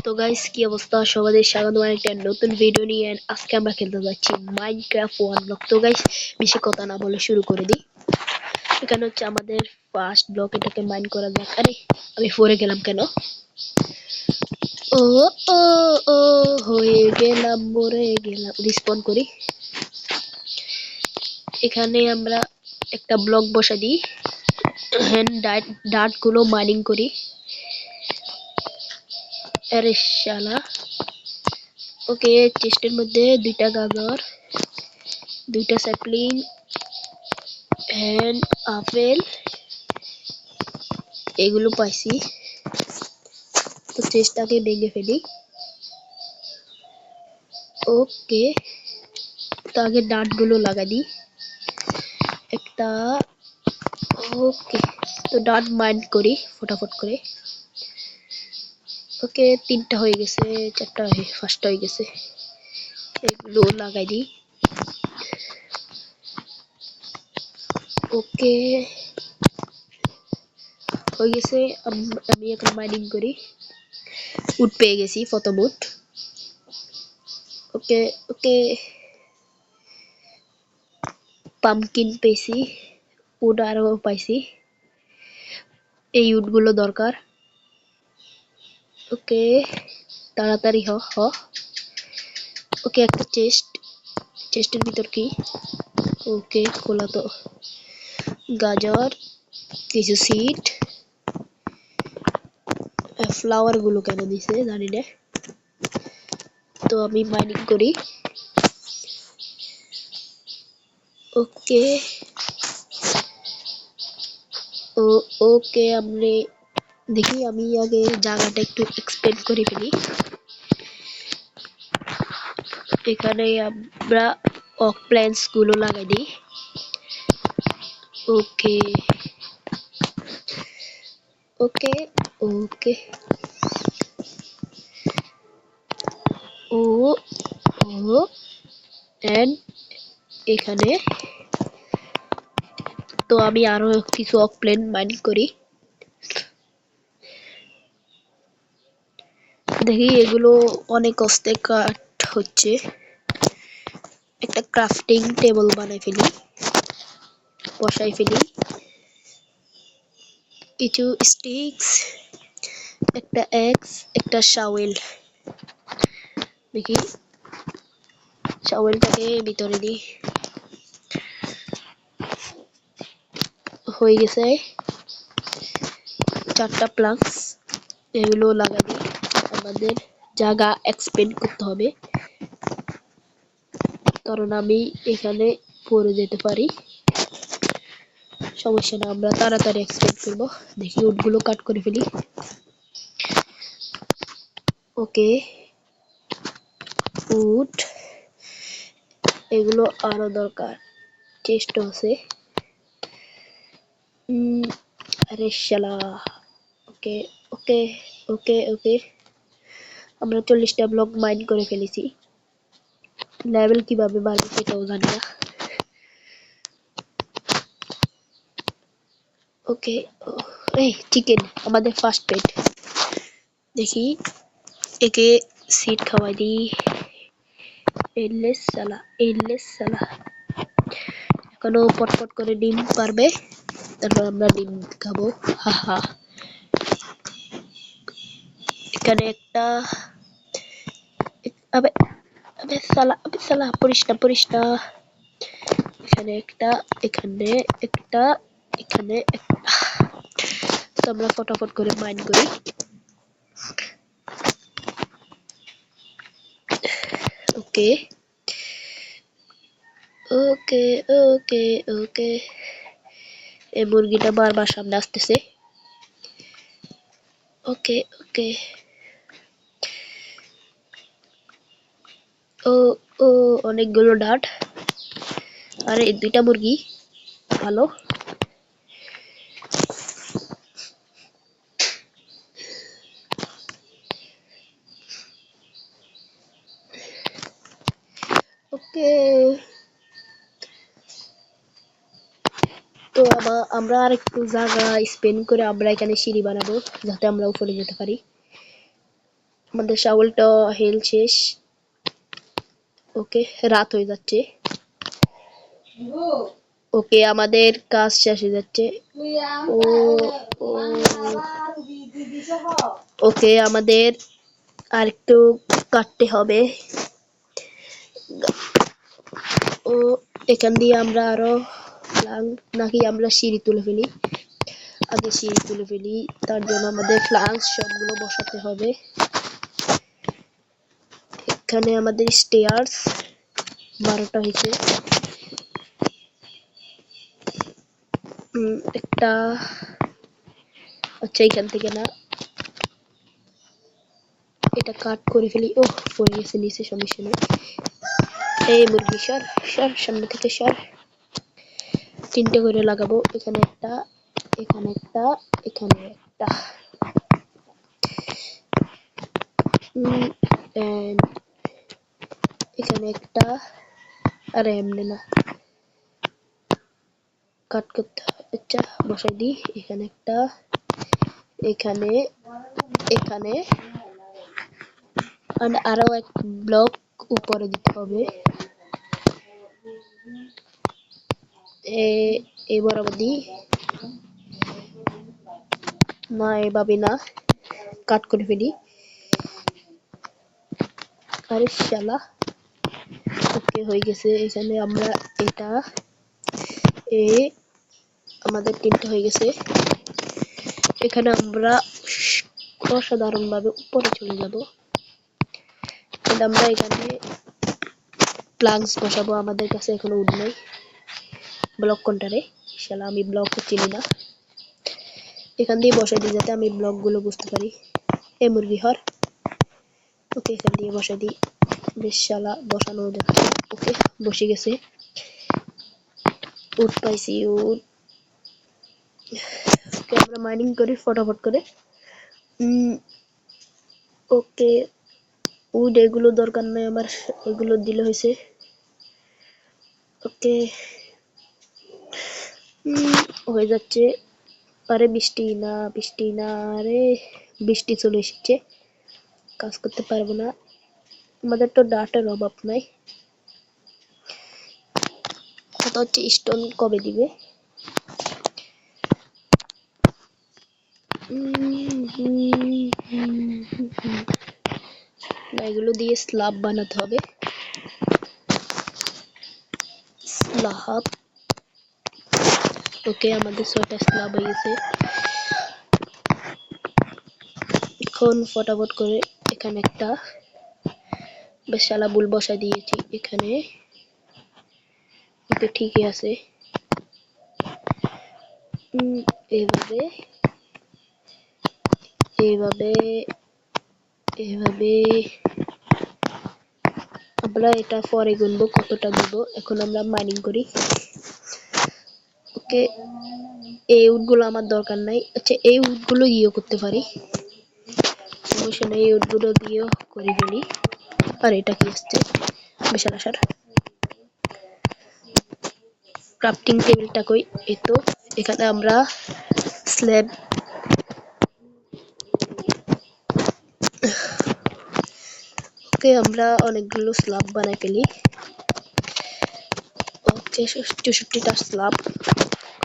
তো গাইস, কি অবস্থা? সবাই স্বাগত একটা নতুন ভিডিও নিয়ে। আজকে আমরা খেলতে যাচ্ছি মাইনক্রাফট 1 ব্লক। তো গাইস, বেশি কথা না বলে শুরু করে দিই। এখানে হচ্ছে আমাদের ফার্স্ট ব্লক, এটাকে মাইন করা যাক। আরে আমি পড়ে গেলাম কেন? ও ও ও হয়ে গেলাম, মরে গেলাম। রিস্পন করি। এখানে আমরা একটা ব্লক বসা দিই, ডার্ট গুলো মাইনিং করি। আরে শালা। ওকে, চেস্টের মধ্যে দুইটা গাজর, দুইটা স্যাপলিং এন্ড আপেল এগুলো পাইছি। তো চেস্টটাকে ভেঙে ফেলি। ওকে, তো আগে ডাঁটগুলো লাগা দিই একটা। ওকে, তো ডাঁট মাইন্ড করি ফটাফট করে। ওকে, তিনটা হয়ে গেছে, চারটা পাঁচটা হয়ে গেছে। এগুলো লাগাই দিই। ওকে, হয়ে গেছে। আমি এখন মাইনিং করি। উড পেয়ে গেছি, প্রথম উড। ওকে ওকে, পামকিন পেয়েছি, উড আরও পাইছি। এই উডগুলো দরকার। ওকে, তাড়াতাড়ি হ হ। ওকে, একটা চেস্টের ভিতর কি? ওকে, খোলা তো। গাজর, কিছু সিড, ফ্লাওয়ার গুলো কেন দিছে জানি না। তো আমি মাইনিং করি। ওকে ওকে, আমরা দেখি। আমি আগে জায়গাটা একটু এক্সপ্লেন করে ফেলি। এখানে আমরা ওক প্ল্যান্টস গুলো লাগাই দিই। ওকে ওকে ওকে, ও ও এন্ড এখানে তো আমি আরো কিছু ওক প্ল্যান্ট মাইনিং করি। দেখি, এগুলো অনেক কষ্টে কাট হচ্ছে। একটা ক্রাফটিং টেবিল বানাই ফেলি, বসাই ফেলি। কিছু স্টিক্স, একটা এক্স, একটা শাওয়েল। দেখি, শাওয়েলটাকে ভিতরে দিই। হয়ে গেছে চারটা প্লাঙ্কস। এগুলো লাগা দিই। আমাদের জায়গা এক্সপেন্ড করতে হবে, কারণ আমি এখানে পড়ে যেতে পারি। সমস্যা না, আমরা তাড়াতাড়ি এক্সপেন্ড করবো। দেখি, উডগুলো কাট করে ফেলি। ওকে, উড এগুলো আরো দরকার। চেস্ট আছে। আরে শালা। ওকে ওকে ওকে ওকে, আমরা 40টা ব্লক মাইন করে ফেলেছি। লেভেল কিভাবে বাড়বে সেটাও জানি না। ওকে, এই চিকেন আমাদের ফার্স্ট পেট। দেখি, একে সিড খাওয়াই দিই। এলেস সালা এখনো পটপট করে ডিম পারবে, তারপর আমরা ডিম খাবো। হাহা। এখানে একটা, আবে আবে সালা পরিস না। এখানে একটা, এখানে একটা, এখানে একটা। তো আমরা ফটাফট করে মাইন করি। ওকে ওকে ওকে ওকে, এই মুরগিটা বারবার সামনে আসতেছে। ওকে ওকে, ও ও অনেকগুলো ডাট। আরে দুইটা মুরগি, ভালো। ওকে, তো আমরা আর একটু জায়গা স্পেন্ড করে আমরা এখানে সিঁড়ি বানাবো, যাতে আমরা উপরে যেতে পারি। আমাদের শাওলটা হেল শেষ। ওকে, রাত হয়ে যাচ্ছে। ওকে, আমাদের কাজ শেষ হয়ে যাচ্ছে। ও ওকে, আমাদের আরেকটু কাটতে হবে। ও এখান দিয়ে আমরা আরো নাকি আমরা সিঁড়ি তুলে ফেলি? আগে সিঁড়ি তুলে ফেলি, তার জন্য আমাদের ফ্লাঙ্কস সবগুলো বসাতে হবে। এখানে আমাদের স্টেয়ার্স 12টা হয়েছে। একটা, আচ্ছা এখান থেকে না, এটা কাট করে ফেলি। ও পড়ে গেছে নিচে, সমস্যা নেই। এই মুরগি সর সর, সামনে থেকে সর। 3টে করে লাগাবো, এখানে একটা, এখানে একটা, এখানে একটা। and এখানে একটা। আরে এমনি না, কাট করতে হবে। আচ্ছা বসাই দিই, এখানে একটা, এখানে, এখানে, আর আরো এক ব্লক উপরে দিতে হবে। এই বরাবর দিই না, এভাবে না, কাট করে ফেলি। আরে শালা, ওকে হয়ে গেছে। এখানে আমরা এটা, আমাদের 3টে হয়ে গেছে। এখানে আমরা অসাধারণ ভাবে উপরে চলে যাব। আমরা এখানে প্লাগস বসাবো। আমাদের কাছে এখনো উড নেই। ব্লক কোনটারে? শালা, আমি ব্লক চিনি না। এখান দিয়ে বসাই দিই যাতে আমি ব্লক গুলো বুঝতে পারি। এই মুরগি হর। ওকে, এখান দিয়ে বসাই দিই। বেশ, শালা বসানো যাচ্ছে। ওকে, বসে গেছে। উড পাইছি, উড। ওকে, আমরা মাইনিং করি ফটাফট করে। ওকে, উড এগুলো দরকার নাই আমার, এগুলো দিলে হয়েছে। ওকে, হয়ে যাচ্ছে। আরে বৃষ্টি না, বৃষ্টি না, আরে বৃষ্টি চলে এসেছে, কাজ করতে পারবো না। আমাদের তো ডাটার অভাব নাই। কথা হচ্ছে স্টোন কবে দিবে? এগুলো দিয়ে স্ল্যাব বানাতে হবে। স্ল্যাব। ওকে, আমাদের 6টা স্ল্যাব হয়ে গেছে। এখন ফটাফট করে এখানে একটা বেশালা বুল বসাই দিয়েছি এখানে। ওকে, ঠিকই আছে। এইভাবে, এইভাবে, এইভাবে আমরা এটা পরে গুনবো কতটা দিব। এখন আমরা মাইনিং করি। ওকে, এই উডগুলো আমার দরকার নাই। আচ্ছা, এই উডগুলো দিয়েও করতে পারি, সমস্যা নেই। এই উডগুলো দিয়েও করে ফেলি। আর এটা কি আসছে? বিশাল আসার ক্রাফটিং টেবিলটা কই? এই তো। এখানে আমরা স্ল্যাব, ওকে, আমরা অনেকগুলো স্ল্যাব বানাই ফেলি। ওকে, 64টা স্ল্যাব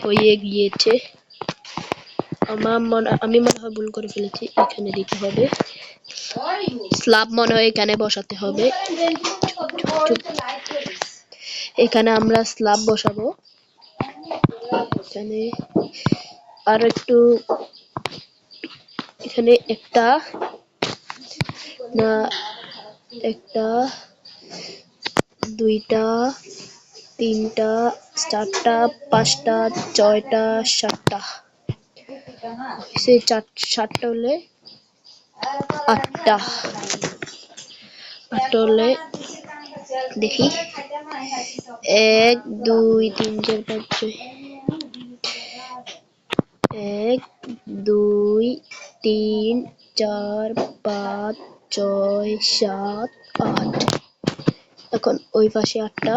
হয়ে গিয়েছে। আমি মনে হয় ভুল করে ফেলেছি, এখানে দিতে হবে স্ল্যাব, মনে হয় এখানে বসাতে হবে। এখানে আমরা স্ল্যাব বসাবো। এখানে আর একটু, এখানে একটা না, একটা, 2টা, 3টা, 4টা, 5টা, 6টা, 7টা। সেই 7টা হলে 8টা, 8টা হলে দেখি 1 2 3 4 5 6, 1 2 3 4 5 6 7 8। এখন ওই পাশে 8টা।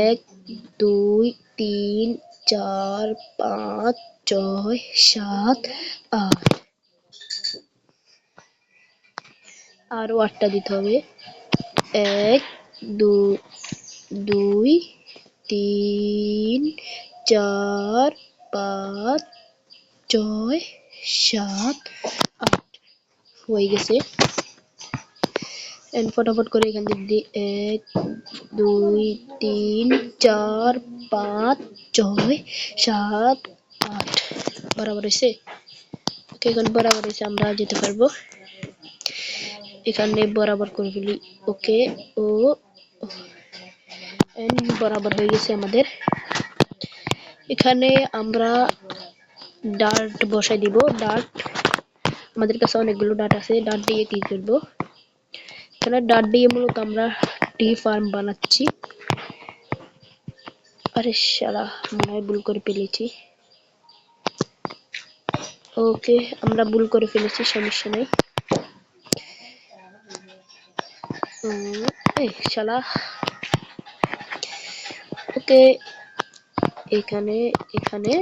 1 2 3 4 5 6 7 8। আরো 8টা দিতে হবে। 1 2 3 4 5 6 7 8 হয়ে গেছে। ফটাফট করে এখান থেকে 1 2 3 4 5 6 7 8 বরাবর হয়েছে। ওকে, এখন বরাবর হয়েছে, আমরা যেতে পারবো। এখানে বরাবর করে ফেলি। ওকে, ও বরাবর হয়ে গেছে আমাদের। এখানে আমরা ডার্ট বসাই দিব। ডার্ট, আমাদের কাছে অনেকগুলো ডার্ট আছে। ডার্ট দিয়ে কি করবো? এখানে ডার্ট দিয়ে মূলত আমরা টি ফার্ম বানাচ্ছি। আরে শালা, মনে হয় ভুল করে ফেলেছি। ওকে, আমরা ভুল করে ফেলেছি, সমস্যা নেই। এই শালা। ওকে, এখানে এখানে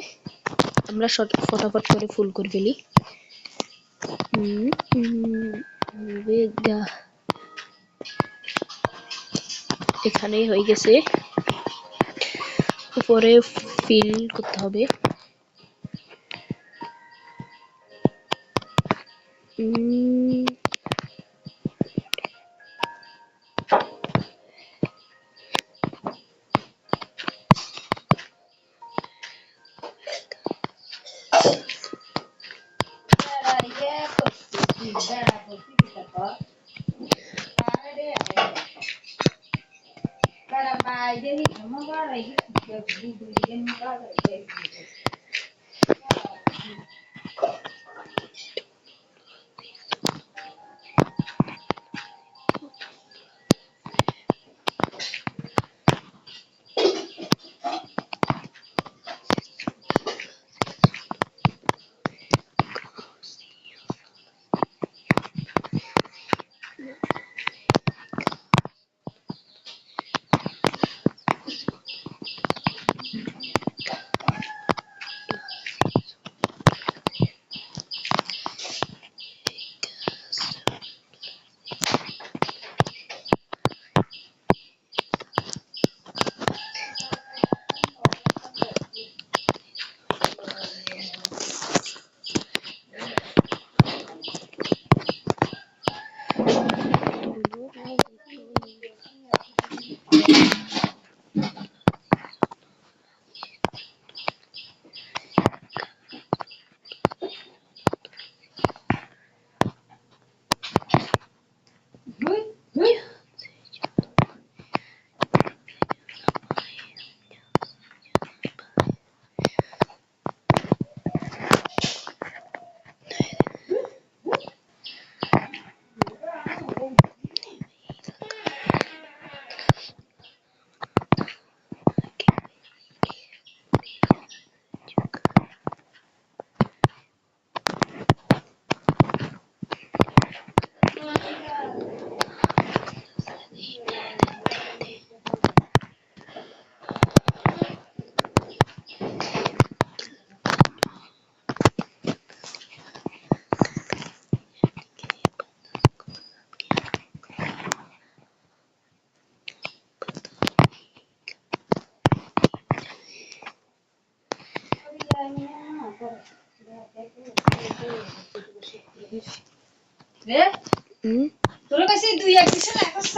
আমরা ফটাফট করে ফুল করে ফেলি। এখানে হয়ে গেছে। উপরে ফিল করতে হবে।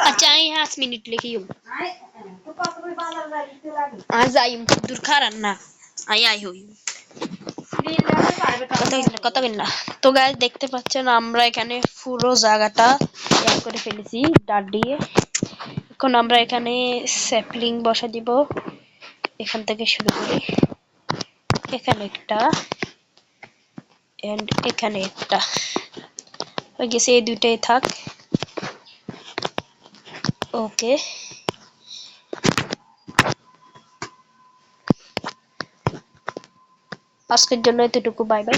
अच्छा, आई 5 मिनिट लेके येऊ. आज आई दूर खा ना. आई आई হই কত কিনা। তো গাইস, দেখতে পাচ্ছেন আমরা এখানে পুরো জায়গাটা তৈরি করে ফেলেছি ডাট দিয়ে। এখন আমরা এখানে স্যাপলিং বসা দিব। এখান থেকে শুরু করি। এখানে একটা এন্ড এখানে একটা হয়ে গেছে। এই দুইটাই থাক। ওকে, আজকের জন্য এতটুকু। Bye bye.